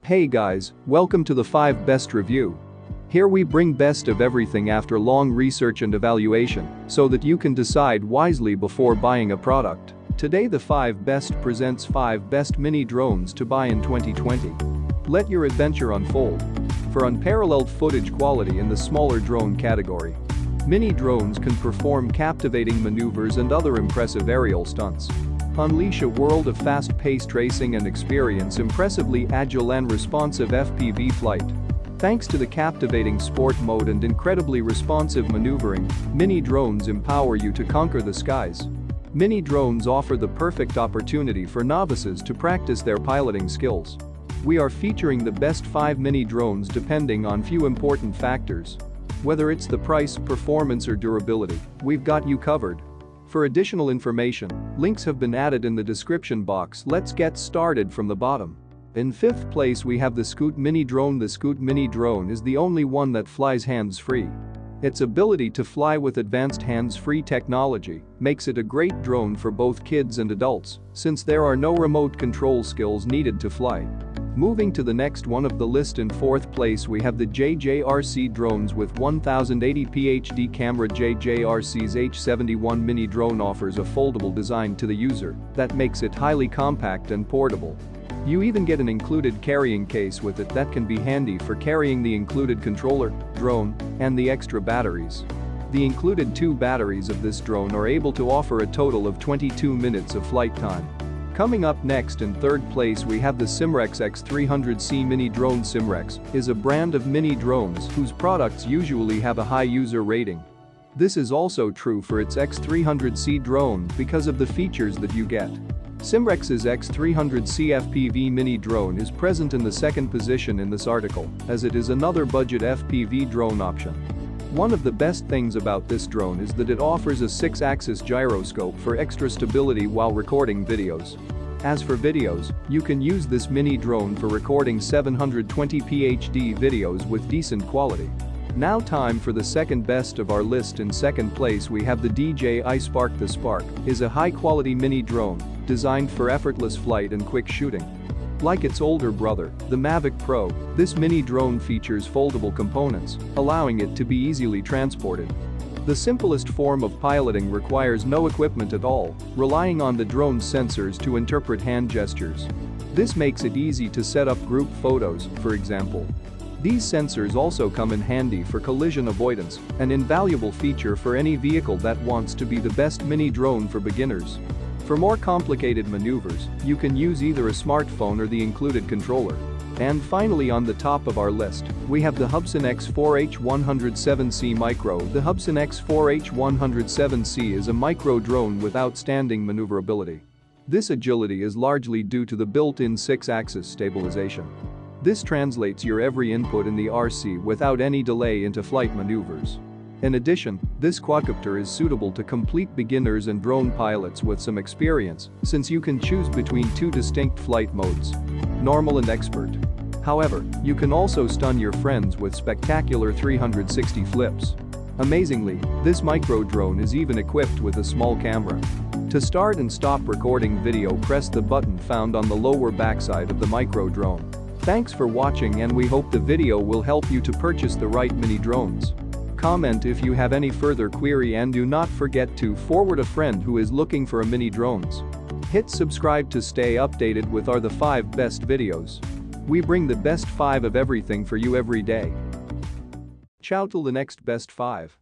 Hey guys, welcome to the 5 Best Review. Here we bring best of everything after long research and evaluation, so that you can decide wisely before buying a product. Today the 5 Best presents 5 best mini drones to buy in 2020. Let your adventure unfold. For unparalleled footage quality in the smaller drone category, mini drones can perform captivating maneuvers and other impressive aerial stunts. Unleash a world of fast-paced racing and experience impressively agile and responsive FPV flight. Thanks to the captivating sport mode and incredibly responsive maneuvering, mini drones empower you to conquer the skies. Mini drones offer the perfect opportunity for novices to practice their piloting skills. We are featuring the best 5 mini drones depending on few important factors. Whether it's the price, performance or durability, we've got you covered. For additional information, links have been added in the description box. Let's get started from the bottom. In 5th place we have the Scoot Mini Drone. The Scoot Mini Drone is the only one that flies hands-free. Its ability to fly with advanced hands-free technology makes it a great drone for both kids and adults, since there are no remote control skills needed to fly. Moving to the next one of the list, in 4th place we have the JJRC drones with 1080p HD camera. JJRC's H71 mini drone offers a foldable design to the user that makes it highly compact and portable. You even get an included carrying case with it that can be handy for carrying the included controller, drone, and the extra batteries. The included 2 batteries of this drone are able to offer a total of 22 minutes of flight time. Coming up next, in 3rd place we have the Simrex X300C mini drone. Simrex is a brand of mini drones whose products usually have a high user rating. This is also true for its X300C drone because of the features that you get. Simrex's X300C FPV mini drone is present in the 2nd position in this article, as it is another budget FPV drone option. One of the best things about this drone is that it offers a 6-axis gyroscope for extra stability while recording videos. As for videos, you can use this mini drone for recording 720p HD videos with decent quality. Now time for the 2nd best of our list. In 2nd place we have the DJI Spark. The Spark is a high-quality mini drone designed for effortless flight and quick shooting. Like its older brother, the Mavic Pro, this mini drone features foldable components, allowing it to be easily transported. The simplest form of piloting requires no equipment at all, relying on the drone's sensors to interpret hand gestures. This makes it easy to set up group photos, for example. These sensors also come in handy for collision avoidance, an invaluable feature for any vehicle that wants to be the best mini drone for beginners. For more complicated maneuvers, you can use either a smartphone or the included controller. And finally, on the top of our list, we have the Hubsan X4H107C Micro. The Hubsan X4H107C is a micro drone with outstanding maneuverability. This agility is largely due to the built-in 6-axis stabilization. This translates your every input in the RC without any delay into flight maneuvers. In addition, this quadcopter is suitable to complete beginners and drone pilots with some experience, since you can choose between 2 distinct flight modes, normal and expert. However, you can also stun your friends with spectacular 360 flips. Amazingly, this micro drone is even equipped with a small camera. To start and stop recording video, press the button found on the lower backside of the micro drone. Thanks for watching, and we hope the video will help you to purchase the right mini drones. Comment if you have any further query, and do not forget to forward a friend who is looking for a mini drones. Hit subscribe to stay updated with the 5 best videos. We bring the best 5 of everything for you every day. Ciao till the next best 5.